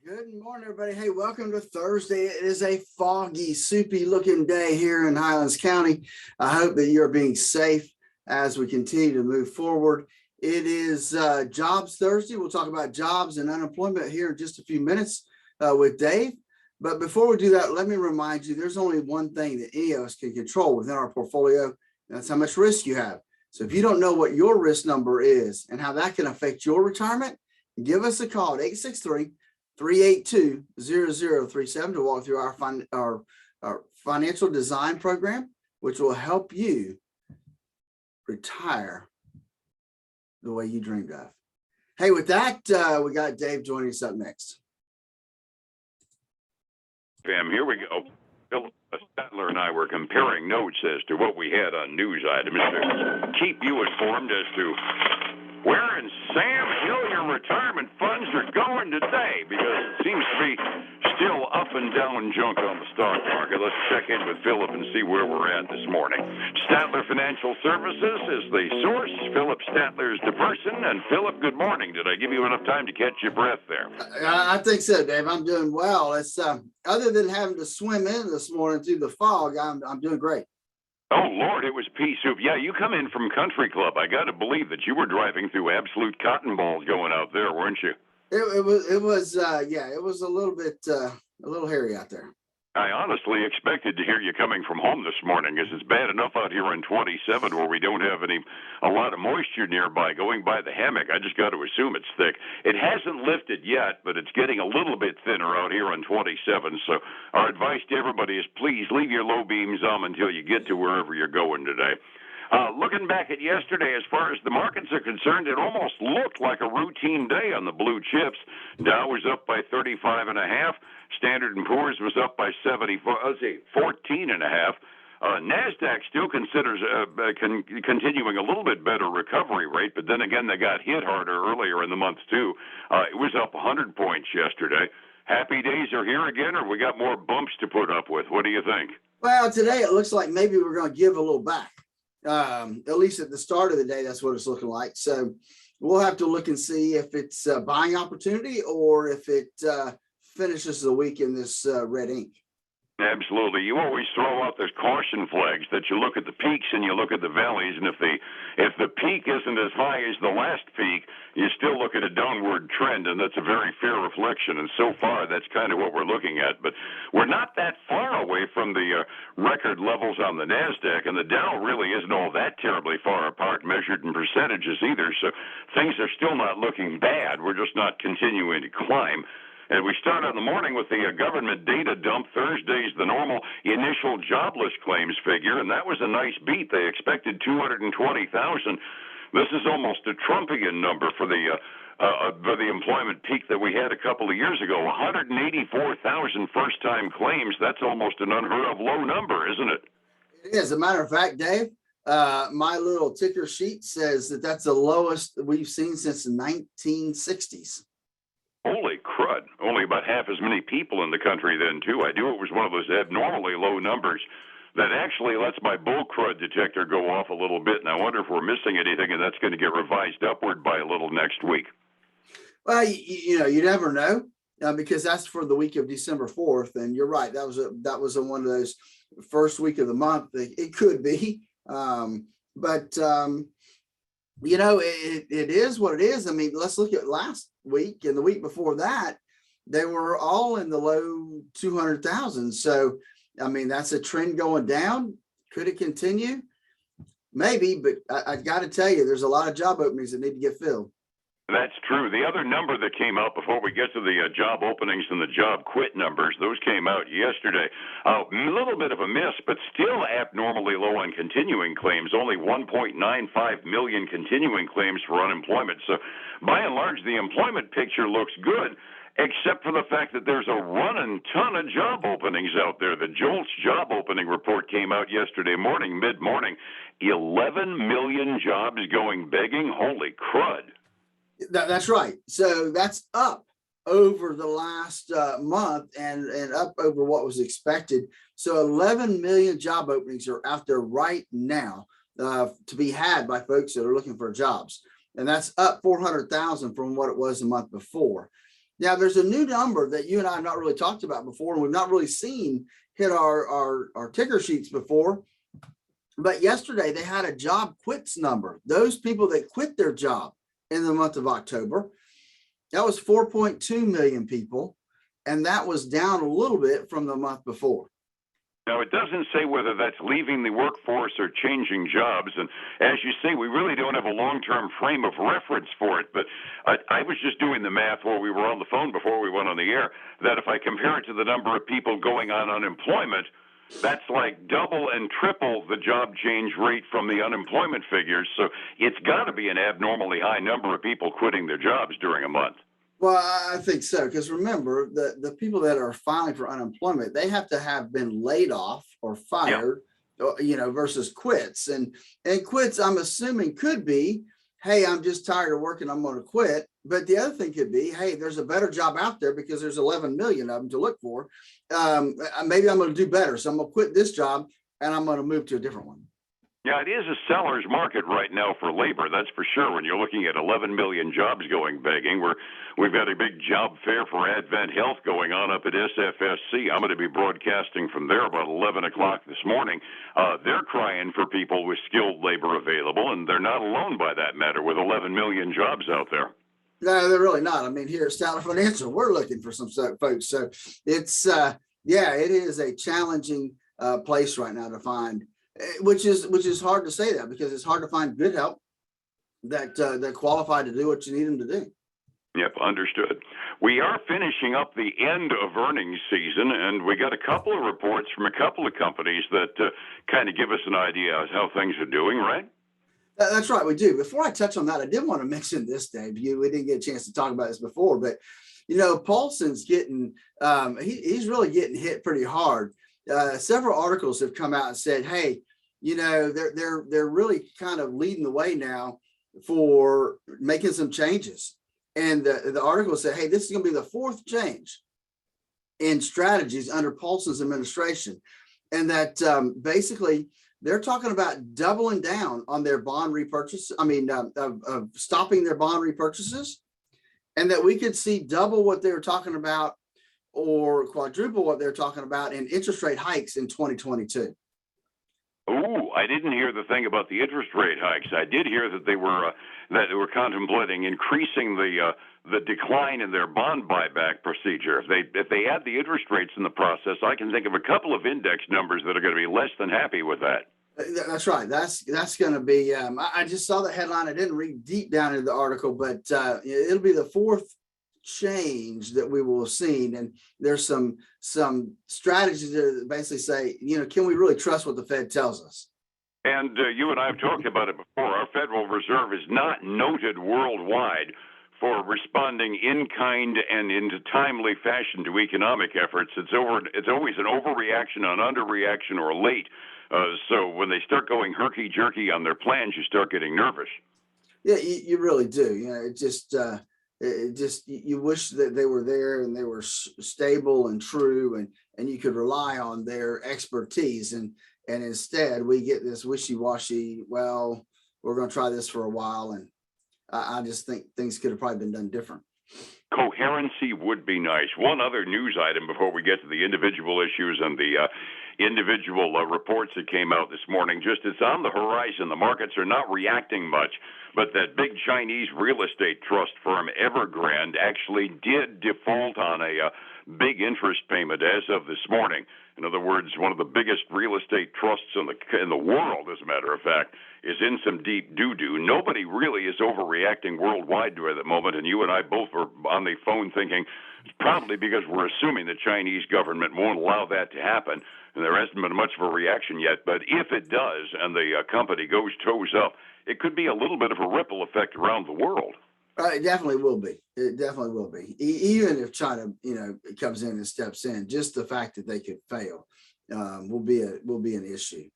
Good morning, everybody. Hey, welcome to Thursday. It is a foggy, soupy looking day here in Highlands County. I hope that you're being safe as we continue to move forward. It is Jobs Thursday. We'll talk about jobs and unemployment here in just a few minutes with Dave. But before we do that, let me remind you, there's only one thing that any of us can control within our portfolio, and that's how much risk you have. So if you don't know what your risk number is and how that can affect your retirement, give us a call at 863-382-0037 to walk through our financial design program, which will help you retire the way you dreamed of. Hey, with that, we got Dave joining us up next. Bam, here we go. Phillip, Statler and I were comparing notes as to what we had on news items to keep you informed as to where in Sam Hill your retirement funds are going today, because it seems to be still up and down junk on the stock market. Let's check in with Phillip and see where we're at this morning. Statler Financial Services is the source. Phillip Statler is the person. And Phillip, good morning. Did I give you enough time to catch your breath there? I think so, Dave. I'm doing well. It's other than having to swim in this morning through the fog, I'm doing great. Oh, Lord, it was pea soup. Yeah, you come in from Country Club. I got to believe that you were driving through absolute cotton balls going out there, weren't you? It was a little bit, a little hairy out there. I honestly expected to hear you coming from home this morning, because it's bad enough out here on 27 where we don't have a lot of moisture nearby. Going by the hammock, I just got to assume it's thick. It hasn't lifted yet, but it's getting a little bit thinner out here on 27. So our advice to everybody is please leave your low beams on until you get to wherever you're going today. Looking back at yesterday, as far as the markets are concerned, it almost looked like a routine day on the blue chips. Dow was up by 35.5. Standard & Poor's was up by 14.5. NASDAQ still considers continuing a little bit better recovery rate, but then again, they got hit harder earlier in the month, too. It was up 100 points yesterday. Happy days are here again, or we got more bumps to put up with? What do you think? Well, today it looks like maybe we're going to give a little back. At least at the start of the day, that's what it's looking like. So we'll have to look and see if it's a buying opportunity or if it finishes the week in this red ink. Absolutely. You always throw out those caution flags that you look at the peaks and you look at the valleys, and if the peak isn't as high as the last peak, you still look at a downward trend, and that's a very fair reflection. And so far, that's kind of what we're looking at. But we're not that far away from the record levels on the NASDAQ, and the Dow really isn't all that terribly far apart measured in percentages either. So things are still not looking bad. We're just not continuing to climb. And we start on the morning with the government data dump. Thursday's the normal initial jobless claims figure, and that was a nice beat. They expected 220,000. This is almost a Trumpian number for the employment peak that we had a couple of years ago. 184,000 first-time claims. That's almost an unheard-of low number, isn't it? It is. As a matter of fact, Dave, my little ticker sheet says that that's the lowest we've seen since the 1960s. Holy crud. Only about half as many people in the country then, too. I knew it was one of those abnormally low numbers that actually lets my bull crud detector go off a little bit, and I wonder if we're missing anything, and that's going to get revised upward by a little next week. Well, you never know, because that's for the week of December 4th, and you're right. That was one of those first week of the month. It could be, but it is what it is. I mean, let's look at last week and the week before that. They were all in the low 200,000. So, I mean, that's a trend going down. Could it continue? Maybe, but I got to tell you, there's a lot of job openings that need to get filled. That's true. The other number that came out before we get to the job openings and the job quit numbers, those came out yesterday. A little bit of a miss, but still abnormally low on continuing claims, only 1.95 million continuing claims for unemployment. So by and large, the employment picture looks good, except for the fact that there's a running ton of job openings out there. The JOLTS job opening report came out yesterday morning, mid-morning. 11 million jobs going begging. Holy crud. That's right. So that's up over the last month and up over what was expected. So 11 million job openings are out there right now to be had by folks that are looking for jobs. And that's up 400,000 from what it was the month before. Now, there's a new number that you and I have not really talked about before, and we've not really seen hit our ticker sheets before. But yesterday they had a job quits number. Those people that quit their job in the month of October, that was 4.2 million people, and that was down a little bit from the month before. Now, it doesn't say whether that's leaving the workforce or changing jobs. And as you say, we really don't have a long-term frame of reference for it. But I was just doing the math while we were on the phone before we went on the air, that if I compare it to the number of people going on unemployment, that's like double and triple the job change rate from the unemployment figures. So it's got to be an abnormally high number of people quitting their jobs during a month. Well, I think so, because remember, the people that are filing for unemployment, they have to have been laid off or fired, versus quits. And quits, I'm assuming, could be, hey, I'm just tired of working, I'm going to quit. But the other thing could be, hey, there's a better job out there because there's 11 million of them to look for. Maybe I'm going to do better. So I'm going to quit this job and I'm going to move to a different one. Yeah, it is a seller's market right now for labor, that's for sure. When you're looking at 11 million jobs going begging, we've got a big job fair for Advent Health going on up at SFSC. I'm going to be broadcasting from there about 11 o'clock this morning. They're crying for people with skilled labor available, and they're not alone by that matter with 11 million jobs out there. No, they're really not. I mean, here at Statler Financial, we're looking for some folks. So it's, it is a challenging place right now to find. Which is hard to say that, because it's hard to find good help that qualified to do what you need them to do. Yep, understood. We are finishing up the end of earnings season, and we got a couple of reports from a couple of companies that kind of give us an idea of how things are doing, right? That's right, we do. Before I touch on that, I did want to mention this, Dave. We didn't get a chance to talk about this before, but Paulson's getting he's really getting hit pretty hard. Several articles have come out and said, hey, they're really kind of leading the way now for making some changes. And the article said, hey, this is going to be the fourth change in strategies under Paulson's administration. And that basically they're talking about doubling down on their bond repurchase. Of stopping their bond repurchases, and that we could see double what they were talking about or quadruple what they're talking about in interest rate hikes in 2022. Oh, I didn't hear the thing about the interest rate hikes. I did hear that they were contemplating increasing the decline in their bond buyback procedure. If they add the interest rates in the process, I can think of a couple of index numbers that are going to be less than happy with that. That's right. That's going to be. I just saw the headline. I didn't read deep down into the article, but it'll be the fourth change that we will have seen. And there's some strategies that basically say, can we really trust what the Fed tells us? And you and I have talked about it before. Our Federal Reserve is not noted worldwide for responding in kind and in a timely fashion to economic efforts. It's always an overreaction, an underreaction, or late. So when they start going herky-jerky on their plans, you start getting nervous. Yeah, you really do. You wish that they were there and they were stable and true, and you could rely on their expertise. And instead we get this wishy-washy, well, we're going to try this for a while. And I just think things could have probably been done different. Coherency would be nice. One other news item before we get to the individual issues and the individual reports that came out this morning. Just it's on the horizon. The markets are not reacting much, but that big Chinese real estate trust firm Evergrande actually did default on a big interest payment as of this morning. In other words, one of the biggest real estate trusts in the world, as a matter of fact, is in some deep doo-doo. Nobody really is overreacting worldwide to it at the moment, and you and I both were on the phone thinking it's probably because we're assuming the Chinese government won't allow that to happen, and there hasn't been much of a reaction yet. But if it does and the company goes toes up, it could be a little bit of a ripple effect around the world. It definitely will be. It definitely will be. Even if China, comes in and steps in, just the fact that they could fail will be an issue.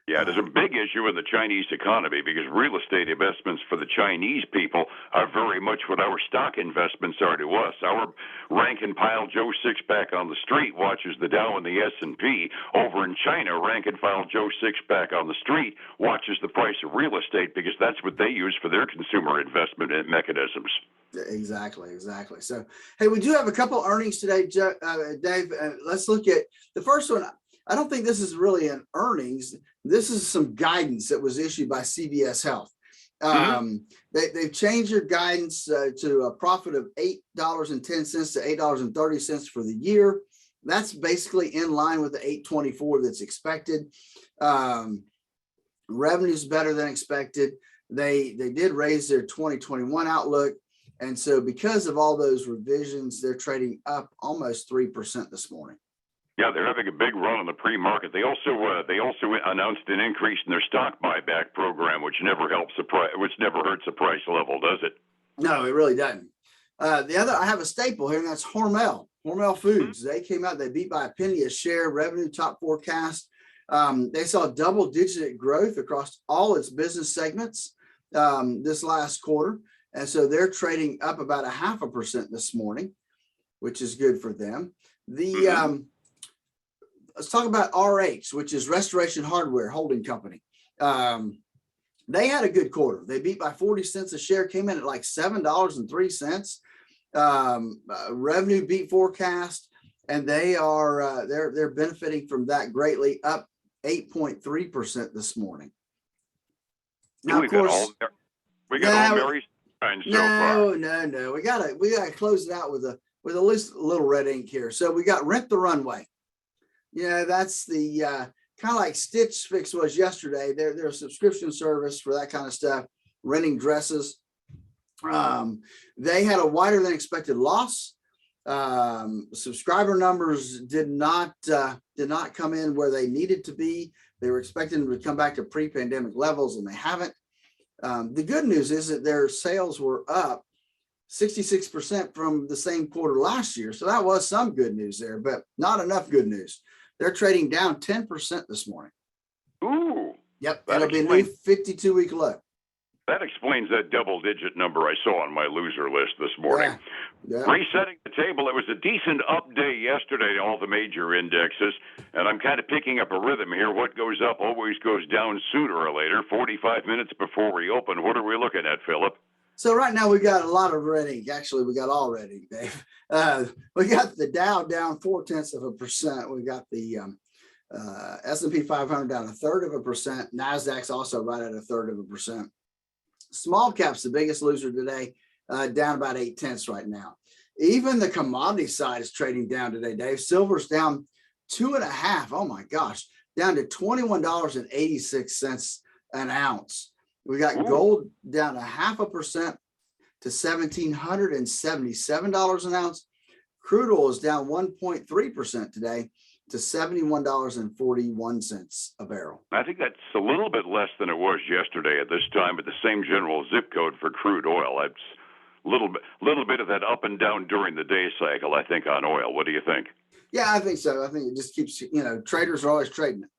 Yeah, there's a big issue in the Chinese economy because real estate investments for the Chinese people are very much what our stock investments are to us. Our rank and file Joe Sixpack on the street watches the Dow and the S&P. Over in China, rank and file Joe Sixpack on the street watches the price of real estate because that's what they use for their consumer investment mechanisms. Exactly. So, hey, we do have a couple earnings today, Dave. Let's look at the first one. I don't think this is really an earnings. This is some guidance that was issued by CVS Health. They've changed your guidance to a profit of $8.10 to $8.30 for the year. That's basically in line with the $8.24 that's expected. Revenue's better than expected. They did raise their 2021 outlook. And so because of all those revisions, they're trading up almost 3% this morning. Yeah, they're having a big run on the pre-market. They also announced an increase in their stock buyback program, which never hurts the price level, does it? No, it really doesn't. I have a staple here, and that's Hormel Foods. They came out, they beat by a penny a share, revenue top forecast. They saw double-digit growth across all its business segments this last quarter. And so they're trading up about 0.5% this morning, which is good for them. Let's talk about RH, which is Restoration Hardware Holding Company. They had a good quarter. They beat by 40 cents a share, came in at like $7.03. Revenue beat forecast, and they're benefiting from that greatly, up 8.3% this morning. Now, of course, we got all Mary's so far. No. We gotta close it out with a little red ink here. So we got Rent the Runway. That's the kind of like Stitch Fix was yesterday. They're a subscription service for that kind of stuff, renting dresses. They had a wider than expected loss. Subscriber numbers did not come in where they needed to be. They were expecting them to come back to pre-pandemic levels, and they haven't. The good news is that their sales were up 66% from the same quarter last year. So that was some good news there, but not enough good news. They're trading down 10% this morning. Ooh. Yep. It'll be a new 52-week low. That explains that double-digit number I saw on my loser list this morning. Yeah. Resetting the table, it was a decent up day yesterday to all the major indexes, and I'm kind of picking up a rhythm here. What goes up always goes down sooner or later, 45 minutes before we open. What are we looking at, Phillip? So right now we got a lot of red ink. Actually, we got all red ink, Dave. We got the Dow down 0.4%. We got the S&P 500 down 1/3%. Nasdaq's also right at 1/3%. Small caps, the biggest loser today, down about 0.8 right now. Even the commodity side is trading down today, Dave. Silver's down 2.5. Oh my gosh, down to $21.86 an ounce. We got gold down 0.5% to $1,777 an ounce. Crude oil is down 1.3% today to $71.41 a barrel. I think that's a little bit less than it was yesterday at this time, but the same general zip code for crude oil. That's a little bit of that up and down during the day cycle, I think, on oil. What do you think? Yeah, I think so. I think it just keeps, traders are always trading it.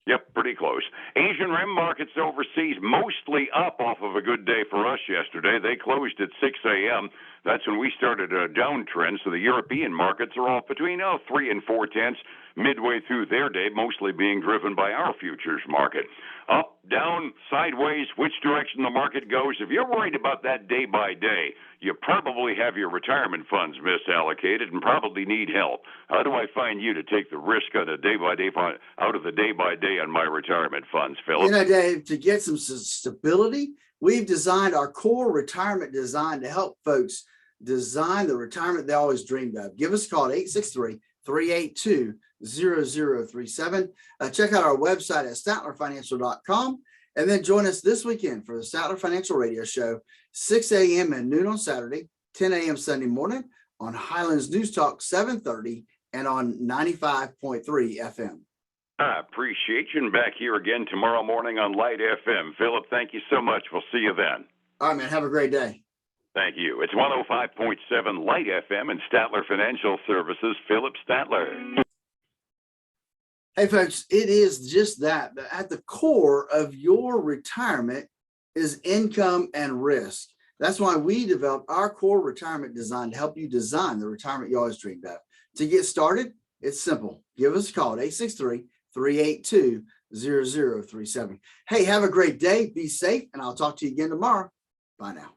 Yep, pretty close. Asian rim markets overseas mostly up off of a good day for us yesterday. They closed at 6 a.m. That's when we started a downtrend. So the European markets are off between 3 and 4/10 midway through their day, mostly being driven by our futures market. Up, down, sideways, which direction the market goes. If you're worried about that day by day, you probably have your retirement funds misallocated and probably need help. How do I find you to take the risk on a day by day out of the day by day on my retirement funds, Phillip? Dave, to get some stability, we've designed our core retirement design to help folks design the retirement they always dreamed of. Give us a call at 863-382-0037. Check out our website at statlerfinancial.com, and then join us this weekend for the Statler Financial Radio Show, 6 a.m. and noon on Saturday, 10 a.m. Sunday morning on Highlands News Talk 730 and on 95.3 FM. I appreciate you, and back here again tomorrow morning on Light FM. Phillip, thank you so much. We'll see you then. All right, man. Have a great day. Thank you. It's 105.7 Light FM and Statler Financial Services, Phillip Statler. Hey, folks, it is just that. At the core of your retirement is income and risk. That's why we developed our core retirement design to help you design the retirement you always dreamed of. To get started, it's simple. Give us a call at 863-382-0037. Hey, have a great day. Be safe, and I'll talk to you again tomorrow. Bye now.